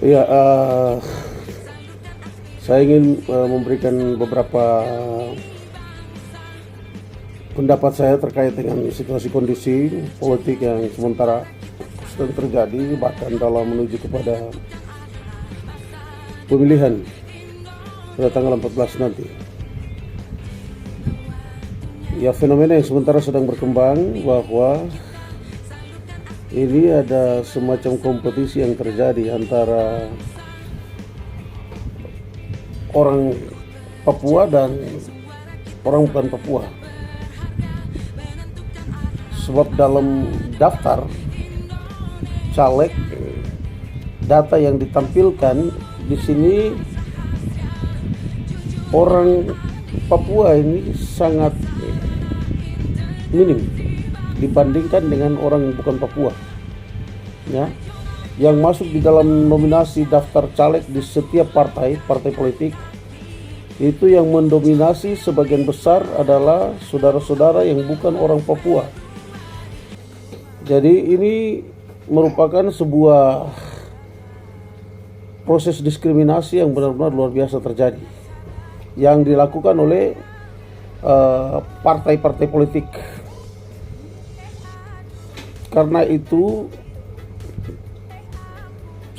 Ya, saya ingin memberikan beberapa pendapat saya terkait dengan situasi kondisi politik yang sementara sedang terjadi, bahkan dalam menuju kepada pemilihan pada tanggal 14 nanti. Ya, fenomena yang sementara sedang berkembang bahwa ini ada semacam kompetisi yang terjadi antara orang Papua dan orang bukan Papua. Sebab dalam daftar caleg, data yang ditampilkan di sini orang Papua ini sangat minim dibandingkan dengan orang bukan Papua. Ya, yang masuk di dalam nominasi daftar caleg di setiap partai politik itu yang mendominasi sebagian besar adalah saudara-saudara yang bukan orang Papua. Jadi ini merupakan sebuah proses diskriminasi yang benar-benar luar biasa terjadi yang dilakukan oleh partai-partai politik. Karena itu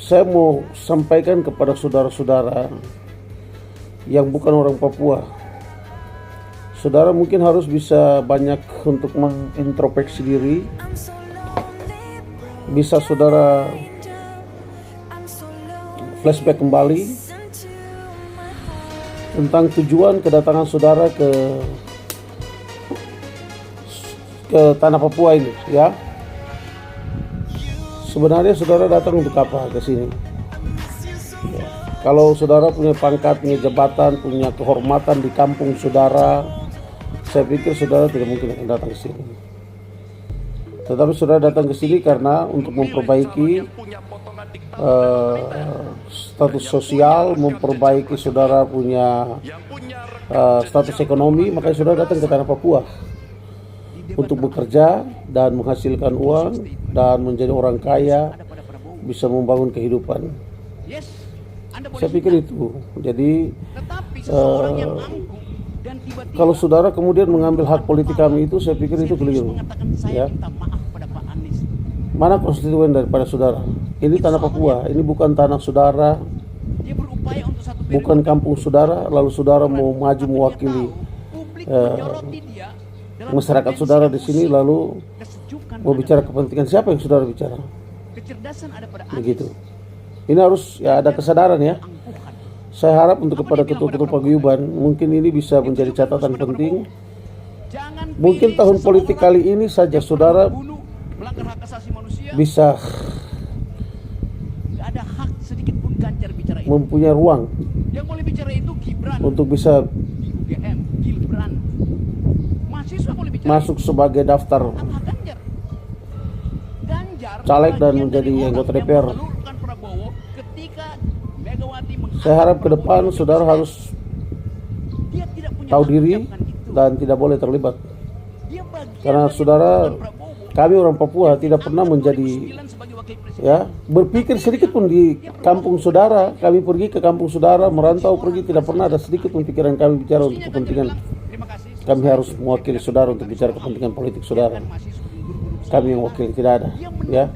saya mau sampaikan kepada saudara-saudara yang bukan orang Papua. Saudara mungkin harus bisa banyak untuk mengintrospeksi diri. Bisa saudara flashback kembali tentang tujuan kedatangan saudara ke tanah Papua ini, ya. Sebenarnya saudara datang untuk apa ke sini? Ya. Kalau saudara punya pangkat, punya jabatan, punya kehormatan di kampung saudara, saya pikir saudara tidak mungkin akan datang ke sini. Tetapi saudara datang ke sini karena untuk memperbaiki status sosial, memperbaiki saudara punya status ekonomi, makanya saudara datang ke tanah Papua untuk bekerja dan menghasilkan uang dan menjadi orang kaya, bisa membangun kehidupan. Saya pikir itu. Jadi kalau saudara kemudian mengambil hak politik kami itu, saya pikir itu keliru. Ya. Mana konstituen daripada saudara? Ini tanah Papua, ini bukan tanah saudara, bukan kampung saudara. Lalu saudara mau maju mewakili masyarakat saudara di sini, lalu mau bicara kepentingan siapa yang saudara bicara? Begitu. Ini harus ya ada kesadaran, ya. Saya harap untuk kepada ketua-ketua paguyuban, mungkin ini bisa menjadi catatan penting. Mungkin tahun politik kali ini saja saudara bisa mempunyai ruang untuk bisa masuk sebagai daftar caleg dan menjadi anggota DPR. Saya harap ke depan saudara harus tahu diri dan tidak boleh terlibat. Karena saudara, kami orang Papua tidak pernah menjadi, ya, berpikir sedikit pun di kampung saudara. Kami pergi ke kampung saudara, merantau pergi, tidak pernah ada sedikit pun pikiran kami bicara untuk kepentingan. Kami harus mewakili saudara untuk bicara kepentingan politik saudara. Kami yang wakil tidak ada, ya.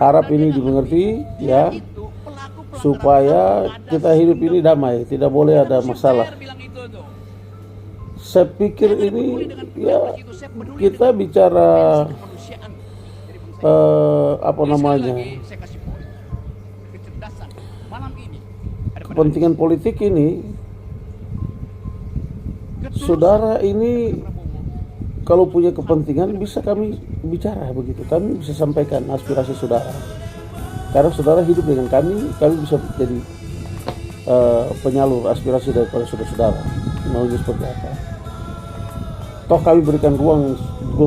Harap ini dimengerti, ya, supaya kita hidup ini damai, tidak boleh ada masalah. Saya pikir ini, ya, kita bicara kepentingan politik ini, saudara ini kalau punya kepentingan bisa kami bicara begitu, kami bisa sampaikan aspirasi saudara. Karena saudara hidup dengan kami bisa jadi penyalur aspirasi daripada saudara-saudara. Maunya seperti apa? Toh kami berikan ruang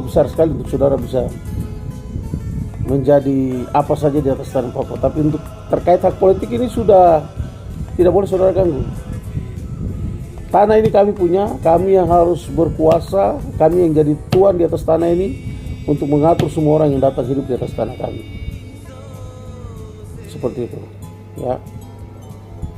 besar sekali untuk saudara bisa menjadi apa saja di atas tanah Papua. Tapi untuk terkait hak politik ini sudah tidak boleh saudara ganggu. Tanah ini kami punya, kami yang harus berkuasa, kami yang jadi tuan di atas tanah ini untuk mengatur semua orang yang datang hidup di atas tanah kami. Seperti itu. ya,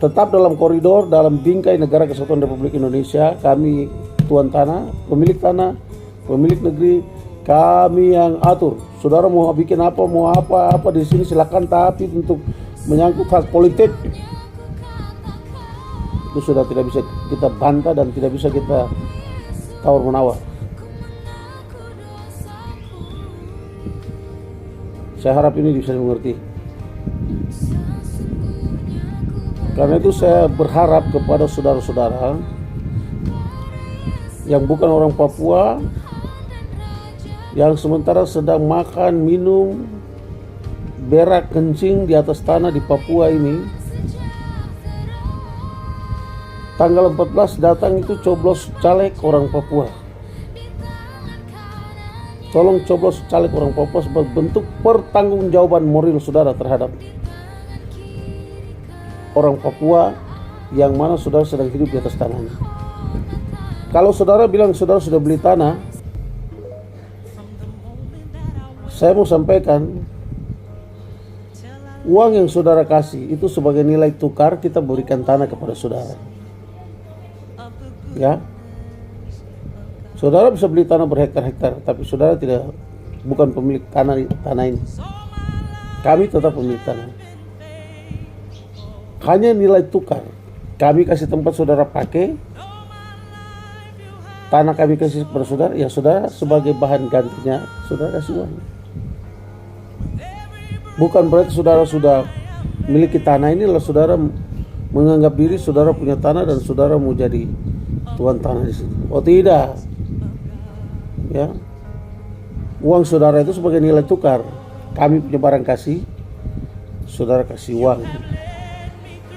tetap dalam koridor, dalam bingkai Negara Kesatuan Republik Indonesia. Kami tuan tanah, pemilik negeri, kami yang atur. Saudara mau bikin apa, mau apa di sini silakan, tapi untuk menyangkut hak politik itu sudah tidak bisa kita bantah dan tidak bisa kita tawar menawar. Saya harap ini bisa dimengerti. Karena itu saya berharap kepada saudara-saudara yang bukan orang Papua, yang sementara sedang makan, minum, berak, kencing di atas tanah di Papua ini, tanggal 14 datang itu coblos caleg orang Papua. Tolong coblos caleg orang Papua sebagai bentuk pertanggungjawaban moral saudara terhadap orang Papua yang mana saudara sedang hidup di atas tanahnya. Kalau saudara bilang saudara sudah beli tanah, saya mau sampaikan, uang yang saudara kasih itu sebagai nilai tukar kita berikan tanah kepada saudara. Ya, saudara bisa beli tanah berhektar-hektar, tapi saudara bukan pemilik tanah ini. Kami tetap pemilik tanah. Hanya nilai tukar. Kami kasih tempat saudara pakai, tanah kami kasih kepada saudara, ya saudara sebagai bahan gantinya saudara kasih uang. Bukan berarti saudara sudah memiliki tanah ini lalu saudara menganggap diri saudara punya tanah dan saudara mau jadi tuan tanah di sini. Oh tidak. Ya. Uang saudara itu sebagai nilai tukar. Kami punya barang kasih, saudara kasih uang.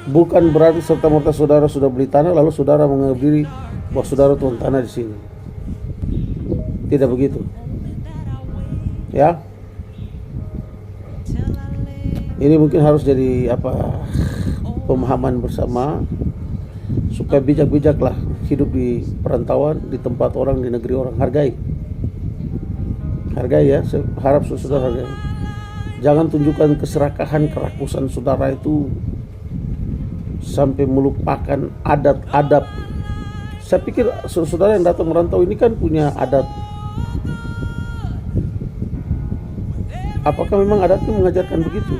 Bukan berarti serta-merta saudara sudah beli tanah lalu saudara menganggap diri bahwa saudara tuan tanah di sini. Tidak begitu. Ya. Ini mungkin harus jadi pemahaman bersama supaya bijak-bijaklah hidup di perantauan, di tempat orang, di negeri orang. Hargai ya, saya harap saudara hargai. Jangan tunjukkan keserakahan, kerakusan saudara itu sampai melupakan adat-adat. Saya pikir saudara yang datang merantau ini kan punya adat. Apakah memang adatnya mengajarkan begitu?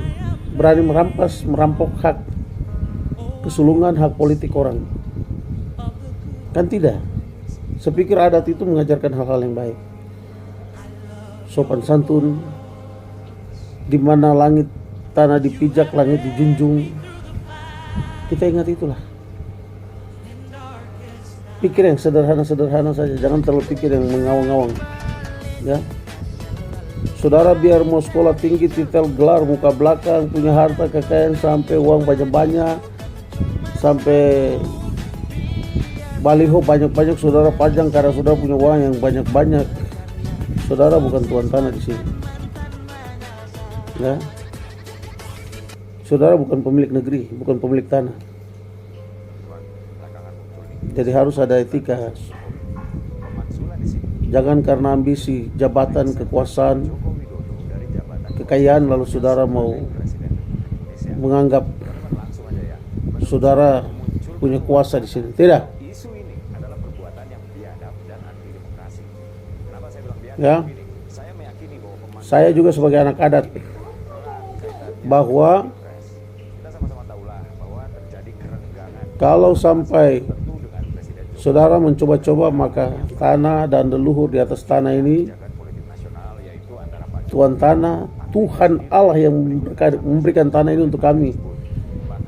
Berani merampok hak kesulungan, hak politik orang? Kan tidak. Saya pikir adat itu mengajarkan hal-hal yang baik. Sopan santun, di mana langit tanah dipijak, langit dijunjung. Kita ingat itulah. Pikir yang sederhana-sederhana saja, jangan terlalu pikir yang mengawang-awang. Ya. Saudara biar mau sekolah tinggi, titel, gelar, muka belakang, punya harta kekayaan sampai uang banyak-banyak, sampai baliho banyak-banyak saudara pajang karena saudara punya uang yang banyak-banyak. Saudara bukan tuan tanah di sini. Ya. Saudara bukan pemilik negeri, bukan pemilik tanah. Jadi harus ada etika. Jangan karena ambisi, jabatan, kekuasaan, kekayaan lalu saudara mau menganggap saudara punya kuasa di sini. Tidak. Ya. Saya juga sebagai anak adat bahwa kalau sampai saudara mencoba-coba maka tanah dan leluhur di atas tanah ini, tuan tanah, Tuhan Allah yang memberikan tanah ini untuk kami,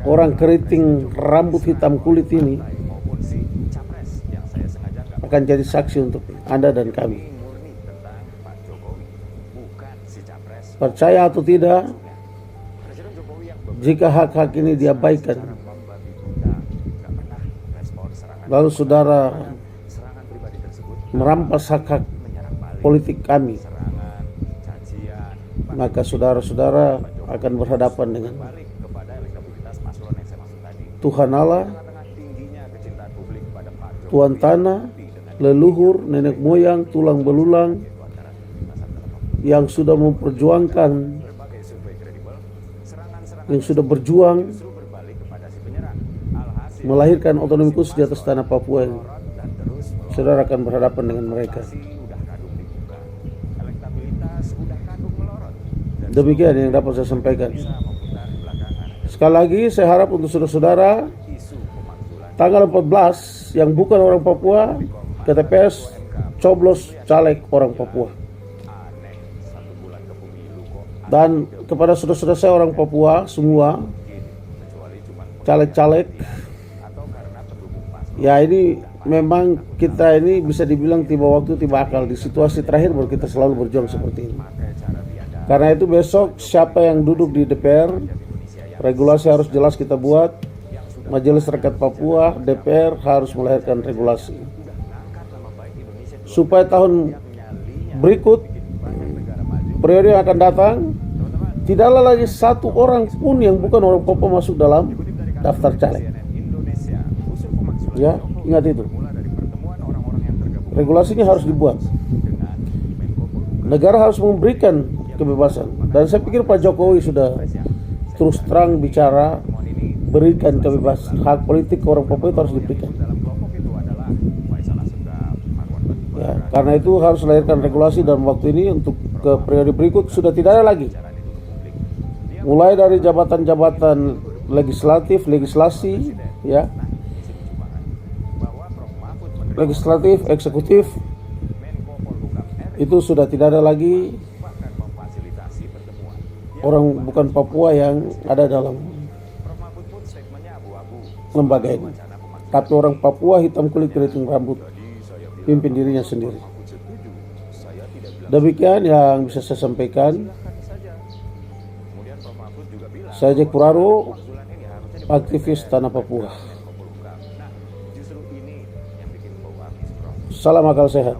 orang keriting rambut hitam kulit ini, akan jadi saksi untuk Anda dan kami. Percaya atau tidak, jika hak-hak ini diabaikan, lalu saudara merampas hak-hak politik kami, maka saudara-saudara akan berhadapan dengan Tuhan Allah, tuan tanah, leluhur, nenek moyang, tulang belulang yang sudah memperjuangkan, yang sudah berjuang melahirkan otonomi khusus di atas tanah Papua ini, saudara akan berhadapan dengan mereka. Demikian yang dapat saya sampaikan. Sekali lagi saya harap untuk saudara-saudara, tanggal 14 yang bukan orang Papua ke TPS coblos caleg orang Papua. Dan kepada saudara-saudara saya orang Papua semua, caleg-caleg, ya ini memang kita ini bisa dibilang tiba waktu tiba akal. Di situasi terakhir baru kita selalu berjuang seperti ini. Karena itu besok siapa yang duduk di DPR, regulasi harus jelas kita buat. Majelis Rakyat Papua, DPR harus melahirkan regulasi supaya tahun berikut, periode yang akan datang, tidaklah lagi satu orang pun yang bukan orang Papua masuk dalam daftar caleg. Ya, ingat itu. Regulasinya harus dibuat. Negara harus memberikan kebebasan. Dan saya pikir Pak Jokowi sudah terus terang bicara, berikan kebebasan. Hak politik orang Papua itu harus diberikan. Ya, karena itu harus melahirkan regulasi dalam waktu ini. Untuk ke periode berikut sudah tidak ada lagi. Mulai dari jabatan-jabatan legislatif, legislasi, ya, legislatif, eksekutif, itu sudah tidak ada lagi orang bukan Papua yang ada dalam lembaga ini. Tapi orang Papua hitam kulit keriting rambut, pimpin dirinya sendiri. Demikian yang bisa saya sampaikan. Saya Jack Puraro, aktivis Tanah Papua. Salam akal sehat.